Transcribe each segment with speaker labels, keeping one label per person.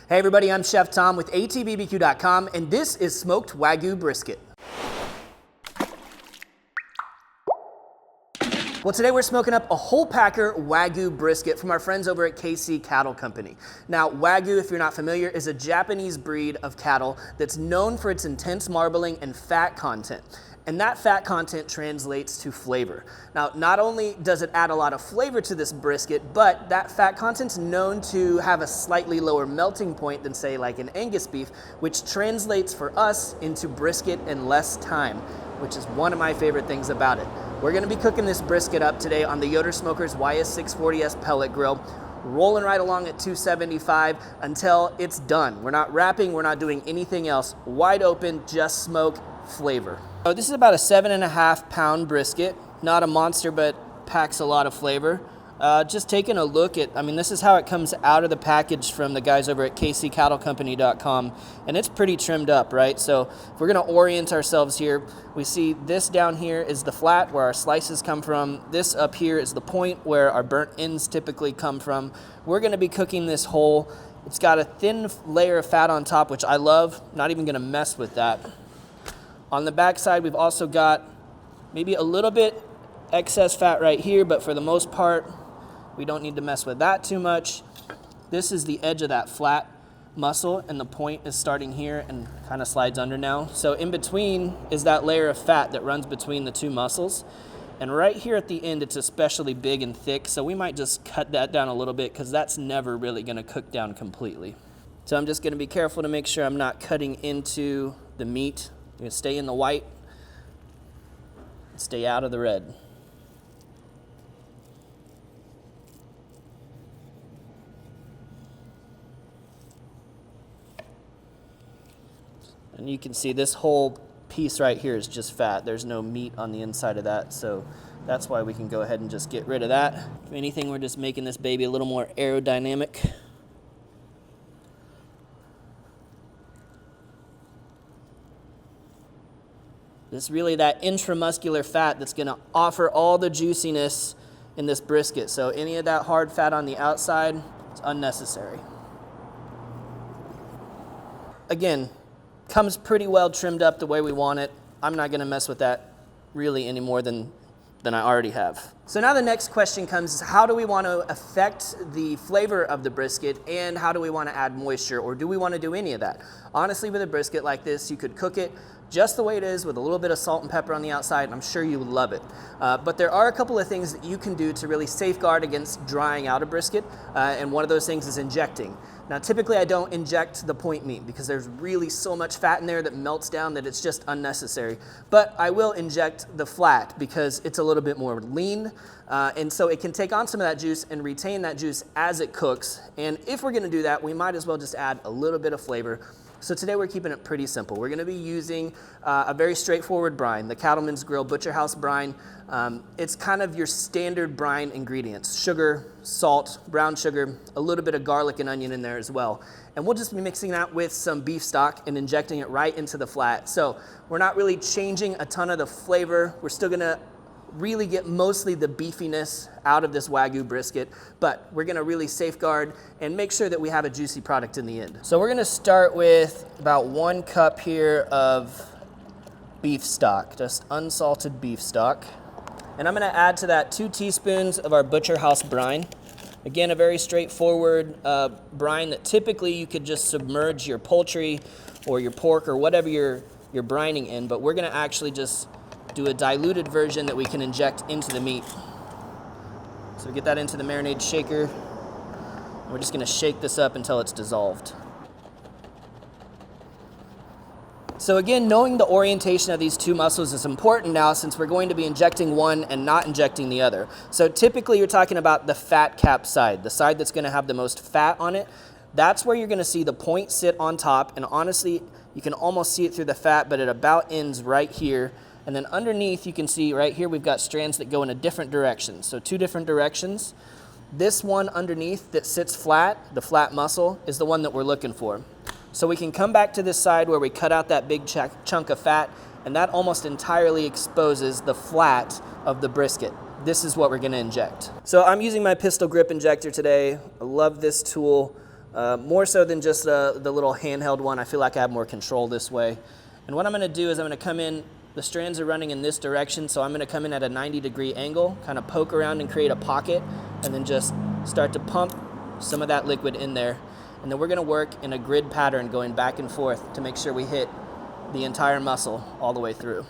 Speaker 1: Hey everybody, I'm Chef Tom with atbbq.com, and this is smoked Wagyu brisket. Well, today we're smoking up a whole packer Wagyu brisket from our friends over at KC Cattle Company. Now, Wagyu, if you're not familiar, is a Japanese breed of cattle that's known for its intense marbling and fat content. And that fat content translates to flavor. Now, not only does it add a lot of flavor to this brisket, but that fat content's known to have a slightly lower melting point than, say, like an Angus beef, which translates for us into brisket in less time, which is one of my favorite things about it. We're gonna be cooking this brisket up today on the Yoder Smokers YS640S pellet grill, rolling right along at 275 until it's done. We're not wrapping, we're not doing anything else. Wide open, just smoke, flavor. So this is about a 7.5 pound brisket. Not a monster, but packs a lot of flavor. Just taking a look at, this is how it comes out of the package from the guys over at kccattlecompany.com, and it's pretty trimmed up, right? So if we're gonna orient ourselves here, we see this down here is the flat where our slices come from. This up here is the point where our burnt ends typically come from. We're gonna be cooking this whole. It's got a thin layer of fat on top, which I love. Not even gonna mess with that. On the back side, we've also got maybe a little bit excess fat right here, but for the most part, we don't need to mess with that too much. This is the edge of that flat muscle, and the point is starting here and kind of slides under now. So in between is that layer of fat that runs between the two muscles. And right here at the end, it's especially big and thick, so we might just cut that down a little bit because that's never really gonna cook down completely. So I'm just gonna be careful to make sure I'm not cutting into the meat. I'm gonna stay in the white, stay out of the red. And you can see this whole piece right here is just fat. There's no meat on the inside of that, so that's why we can go ahead and just get rid of that. If anything, we're just making this baby a little more aerodynamic. It's really that intramuscular fat that's gonna offer all the juiciness in this brisket. So any of that hard fat on the outside is unnecessary. Again, comes pretty well trimmed up the way we want it. I'm not gonna mess with that really any more than I already have. So now the next question comes is, how do we want to affect the flavor of the brisket, and how do we want to add moisture, or do we want to do any of that? Honestly, with a brisket like this, you could cook it just the way it is with a little bit of salt and pepper on the outside, and I'm sure you would love it. But there are a couple of things that you can do to really safeguard against drying out a brisket, and one of those things is injecting. Now, typically I don't inject the point meat because there's really so much fat in there that melts down that it's just unnecessary. But I will inject the flat because it's a little bit more lean, and so it can take on some of that juice and retain that juice as it cooks. And if we're gonna do that, we might as well just add a little bit of flavor. So today we're keeping it pretty simple. We're gonna be using a very straightforward brine, the Cattleman's Grill Butcher House brine. It's kind of your standard brine ingredients: sugar, salt, brown sugar, a little bit of garlic and onion in there as well. And we'll just be mixing that with some beef stock and injecting it right into the flat. So we're not really changing a ton of the flavor. We're still gonna really get mostly the beefiness out of this Wagyu brisket, but we're gonna really safeguard and make sure that we have a juicy product in the end. So we're gonna start with about 1 cup here of beef stock, just unsalted beef stock. And I'm gonna add to that 2 teaspoons of our Butcher House brine. Again, a very straightforward brine that typically you could just submerge your poultry or your pork or whatever you're brining in, but we're gonna actually just do a diluted version that we can inject into the meat. So get that into the marinade shaker. We're just gonna shake this up until it's dissolved. So again, knowing the orientation of these two muscles is important now, since we're going to be injecting one and not injecting the other. So typically you're talking about the fat cap side, the side that's gonna have the most fat on it. That's where you're gonna see the point sit on top, and honestly, you can almost see it through the fat, but it about ends right here. And then underneath, you can see right here, we've got strands that go in a different direction. So 2 different directions. This one underneath that sits flat, the flat muscle, is the one that we're looking for. So we can come back to this side where we cut out that big chunk of fat, and that almost entirely exposes the flat of the brisket. This is what we're gonna inject. So I'm using my pistol grip injector today. I love this tool. More so than just the little handheld one. I feel like I have more control this way. And what I'm gonna do is I'm gonna come in, the strands are running in this direction, so I'm gonna come in at a 90-degree angle, kind of poke around and create a pocket, and then just start to pump some of that liquid in there. And then we're gonna work in a grid pattern going back and forth to make sure we hit the entire muscle all the way through.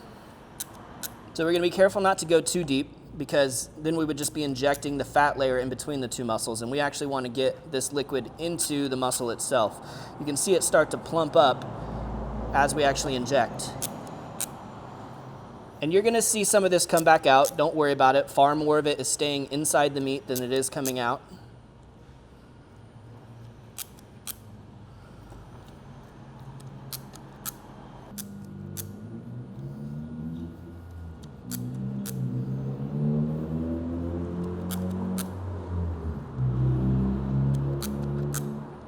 Speaker 1: So we're gonna be careful not to go too deep, because then we would just be injecting the fat layer in between the two muscles, and we actually want to get this liquid into the muscle itself. You can see it start to plump up as we actually inject. And you're gonna see some of this come back out. Don't worry about it. Far more of it is staying inside the meat than it is coming out.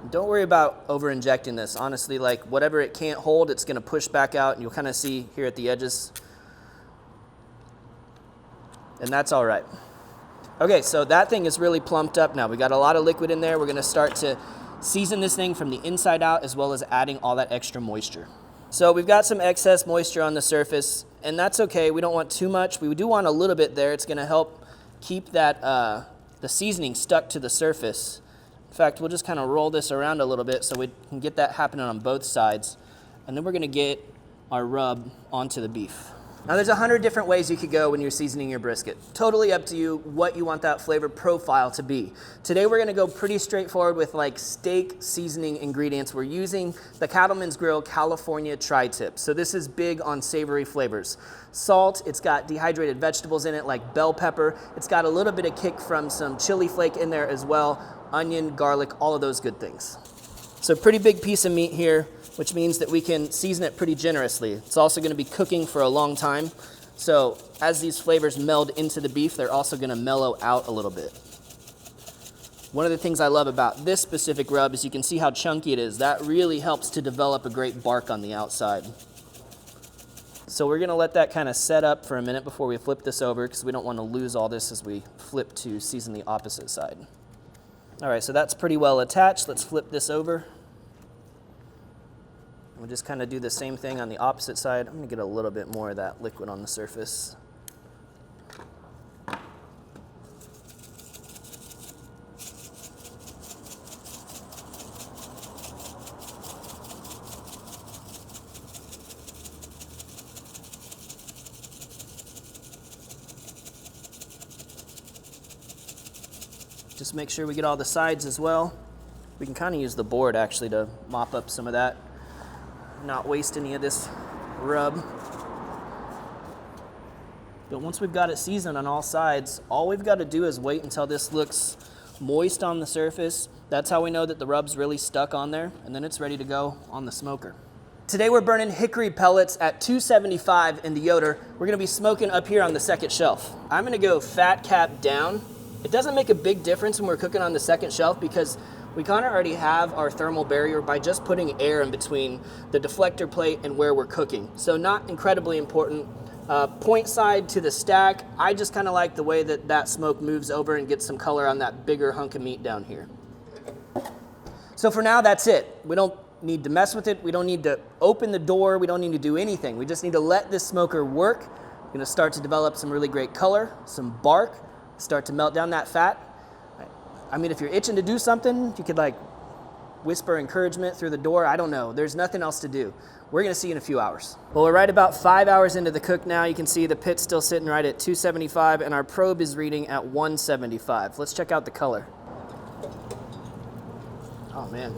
Speaker 1: Don't worry about over injecting this. Honestly, like whatever it can't hold, it's gonna push back out, and you'll kind of see here at the edges. And that's all right. Okay, so that thing is really plumped up now. We got a lot of liquid in there. We're gonna start to season this thing from the inside out, as well as adding all that extra moisture. So we've got some excess moisture on the surface, and that's okay. We don't want too much. We do want a little bit there. It's gonna help keep that the seasoning stuck to the surface. In fact, we'll just kind of roll this around a little bit so we can get that happening on both sides. And then we're gonna get our rub onto the beef. Now there's 100 different ways you could go when you're seasoning your brisket. Totally up to you what you want that flavor profile to be. Today we're gonna go pretty straightforward with like steak seasoning ingredients. We're using the Cattleman's Grill California Tri-Tip. So this is big on savory flavors. Salt, it's got dehydrated vegetables in it like bell pepper. It's got a little bit of kick from some chili flake in there as well. Onion, garlic, all of those good things. So pretty big piece of meat here, which means that we can season it pretty generously. It's also gonna be cooking for a long time. So as these flavors meld into the beef, they're also gonna mellow out a little bit. One of the things I love about this specific rub is you can see how chunky it is. That really helps to develop a great bark on the outside. So we're gonna let that kind of set up for a minute before we flip this over, because we don't wanna lose all this as we flip to season the opposite side. All right, so that's pretty well attached. Let's flip this over. We'll just kind of do the same thing on the opposite side. I'm gonna get a little bit more of that liquid on the surface. Just make sure we get all the sides as well. We can kind of use the board actually to mop up some of that, not waste any of this rub. But once we've got it seasoned on all sides, all we've got to do is wait until this looks moist on the surface. That's how we know that the rub's really stuck on there, and then it's ready to go on the smoker. Today we're burning hickory pellets at 275 in the Yoder. We're gonna be smoking up here on the second shelf. I'm gonna go fat cap down. It doesn't make a big difference when we're cooking on the second shelf, because we kind of already have our thermal barrier by just putting air in between the deflector plate and where we're cooking. So not incredibly important. Point side to the stack, I just kind of like the way that that smoke moves over and gets some color on that bigger hunk of meat down here. So for now, that's it. We don't need to mess with it. We don't need to open the door. We don't need to do anything. We just need to let this smoker work. We're gonna start to develop some really great color, some bark, start to melt down that fat. I mean, if you're itching to do something, you could like whisper encouragement through the door. I don't know. There's nothing else to do. We're gonna see you in a few hours. Well, we're right about 5 hours into the cook now. You can see the pit's still sitting right at 275 and our probe is reading at 175. Let's check out the color. Oh man,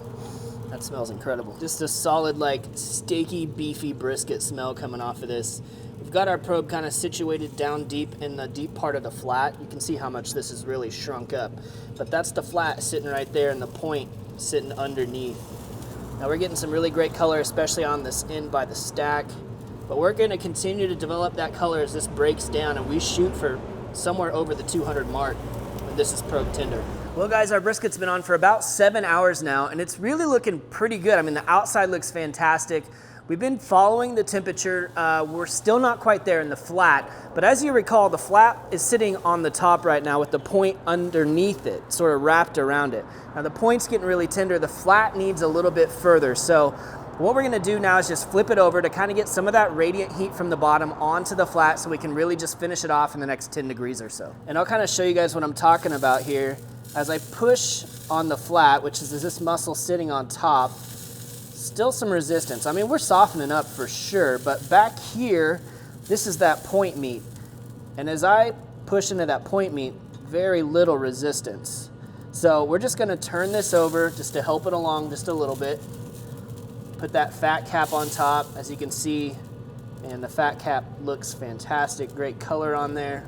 Speaker 1: that smells incredible. Just a solid, like steaky, beefy brisket smell coming off of this. We've got our probe kind of situated down deep in the deep part of the flat. You can see how much this is really shrunk up. But that's the flat sitting right there and the point sitting underneath. Now we're getting some really great color, especially on this end by the stack. But we're gonna continue to develop that color as this breaks down, and we shoot for somewhere over the 200 mark when this is probe tender. Well guys, our brisket's been on for about 7 hours now, and it's really looking pretty good. I mean, the outside looks fantastic. We've been following the temperature. We're still not quite there in the flat, but as you recall, the flat is sitting on the top right now with the point underneath it, sort of wrapped around it. Now the point's getting really tender. The flat needs a little bit further. So what we're gonna do now is just flip it over to kind of get some of that radiant heat from the bottom onto the flat so we can really just finish it off in the next 10 degrees or so. And I'll kind of show you guys what I'm talking about here. As I push on the flat, which is this muscle sitting on top, still some resistance. I mean, we're softening up for sure, but back here, this is that point meat. And as I push into that point meat, very little resistance. So we're just gonna turn this over just to help it along just a little bit. Put that fat cap on top. As you can see, and the fat cap looks fantastic. Great color on there.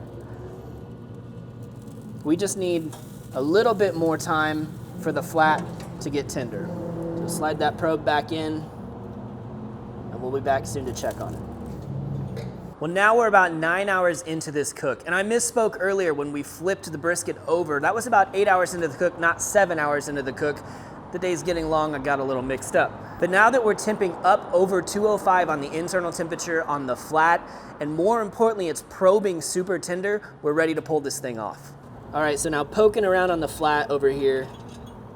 Speaker 1: We just need a little bit more time for the flat to get tender. So slide that probe back in, and we'll be back soon to check on it. Well, now we're about 9 hours into this cook, and I misspoke earlier when we flipped the brisket over. That was about 8 hours into the cook, not 7 hours into the cook. The day's getting long, I got a little mixed up. But now that we're temping up over 205 on the internal temperature on the flat, and more importantly, it's probing super tender, we're ready to pull this thing off. All right, so now poking around on the flat over here,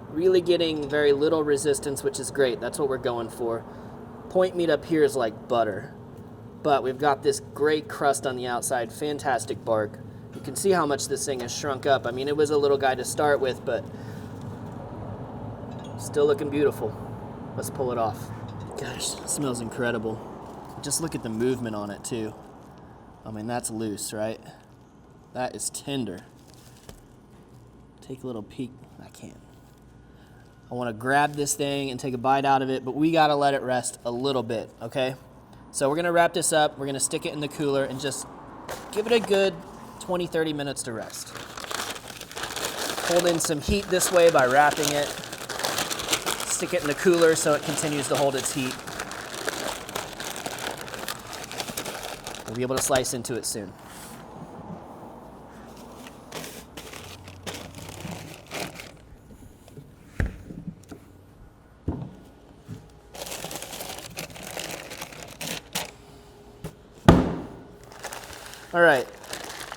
Speaker 1: really getting very little resistance, which is great. That's what we're going for. Point meat up here is like butter, but we've got this great crust on the outside, fantastic bark. You can see how much this thing has shrunk up. I mean, it was a little guy to start with, but still looking beautiful. Let's pull it off. Gosh, it smells incredible. Just look at the movement on it too. I mean, that's loose, right? That is tender. Take a little peek. I can't. I want to grab this thing and take a bite out of it, but we got to let it rest a little bit, okay? So we're going to wrap this up. We're going to stick it in the cooler and just give it a good 20, 30 minutes to rest. Hold in some heat this way by wrapping it. Stick it in the cooler so it continues to hold its heat. We'll be able to slice into it soon. All right,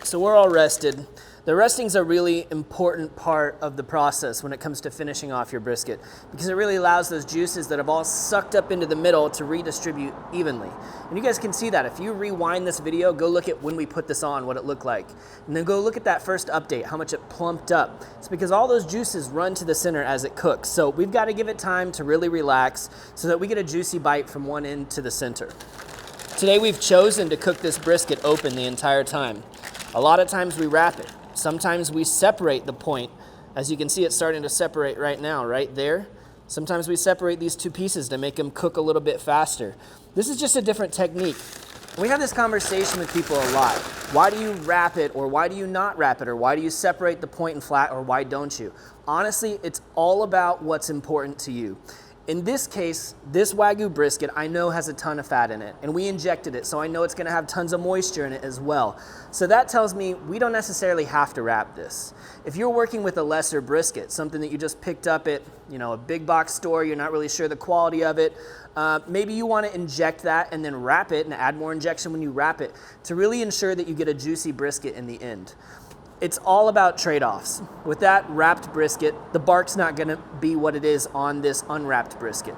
Speaker 1: so we're all rested. The resting's a really important part of the process when it comes to finishing off your brisket, because it really allows those juices that have all sucked up into the middle to redistribute evenly. And you guys can see that. If you rewind this video, go look at when we put this on, what it looked like. And then go look at that first update, how much it plumped up. It's because all those juices run to the center as it cooks. So we've got to give it time to really relax so that we get a juicy bite from one end to the center. Today we've chosen to cook this brisket open the entire time. A lot of times we wrap it. Sometimes we separate the point. As you can see, it's starting to separate right now, right there. Sometimes we separate these two pieces to make them cook a little bit faster. This is just a different technique. We have this conversation with people a lot. Why do you wrap it, or why do you not wrap it, or why do you separate the point and flat, or why don't you? Honestly, it's all about what's important to you. In this case, this Wagyu brisket I know has a ton of fat in it, and we injected it, so I know it's gonna have tons of moisture in it as well. So that tells me we don't necessarily have to wrap this. If you're working with a lesser brisket, something that you just picked up at a big box store, you're not really sure the quality of it, maybe you wanna inject that and then wrap it and add more injection when you wrap it to really ensure that you get a juicy brisket in the end. It's all about trade-offs. With that wrapped brisket, the bark's not gonna be what it is on this unwrapped brisket.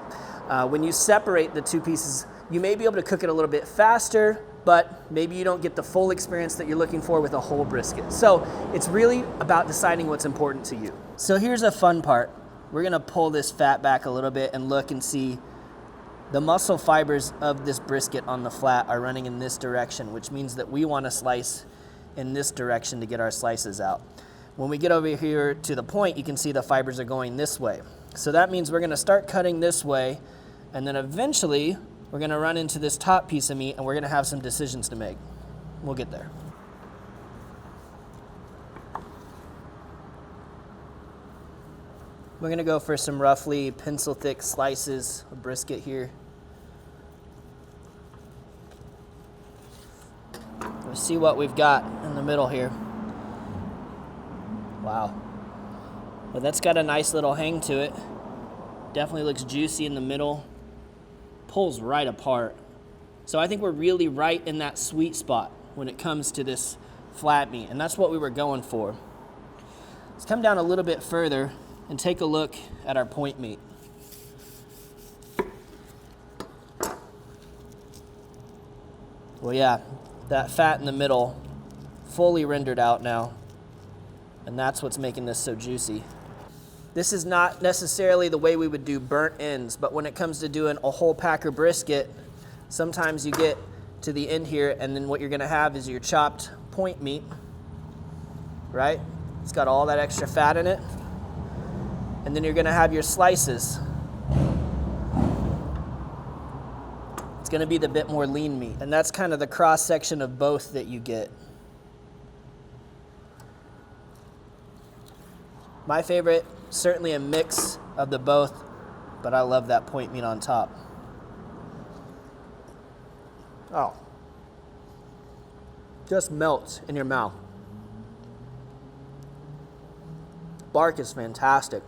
Speaker 1: When you separate the two pieces, you may be able to cook it a little bit faster, but maybe you don't get the full experience that you're looking for with a whole brisket. So it's really about deciding what's important to you. So here's a fun part. We're gonna pull this fat back a little bit and look and see the muscle fibers of this brisket on the flat are running in this direction, which means that we wanna slice in this direction to get our slices out. When we get over here to the point, you can see the fibers are going this way. So that means we're gonna start cutting this way, and then eventually we're gonna run into this top piece of meat and we're gonna have some decisions to make. We'll get there. We're gonna go for some roughly pencil thick slices of brisket here. Let's see what we've got in the middle here. Wow. Well, that's got a nice little hang to it. Definitely looks juicy in the middle. pulls right apart. So I think we're really right in that sweet spot when it comes to this flat meat, and that's what we were going for. Let's come down a little bit further and take a look at our point meat. Well, yeah, that fat in the middle, fully rendered out now, and that's what's making this so juicy. This is not necessarily the way we would do burnt ends, but when it comes to doing a whole packer brisket, sometimes you get to the end here, and then what you're gonna have is your chopped point meat, right? It's got all that extra fat in it. And then you're gonna have your slices. It's gonna be the bit more lean meat. And that's kind of the cross section of both that you get. My favorite, certainly a mix of the both, but I love that point meat on top. Oh, just melts in your mouth. Bark is fantastic.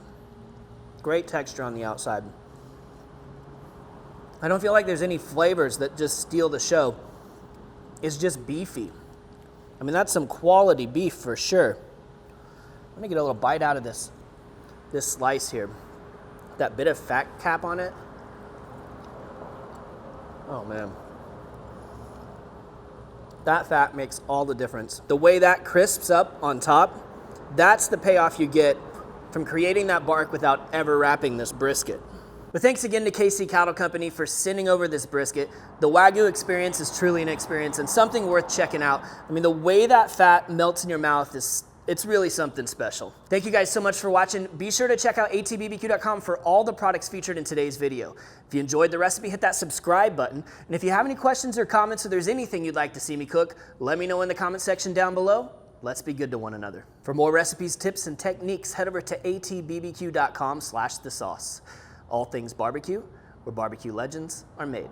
Speaker 1: Great texture on the outside. I don't feel like there's any flavors that just steal the show. It's just beefy. I mean, that's some quality beef for sure. Let me get a little bite out of this slice here. That bit of fat cap on it. Oh man. That fat makes all the difference. The way that crisps up on top, that's the payoff you get from creating that bark without ever wrapping this brisket. But thanks again to KC Cattle Company for sending over this brisket. The Wagyu experience is truly an experience and something worth checking out. I mean, the way that fat melts in your mouth it's really something special. Thank you guys so much for watching. Be sure to check out atbbq.com for all the products featured in today's video. If you enjoyed the recipe, hit that subscribe button. And if you have any questions or comments or there's anything you'd like to see me cook, let me know in the comment section down below. Let's be good to one another. For more recipes, tips, and techniques, head over to atbbq.com/thesauce. All things barbecue, where barbecue legends are made.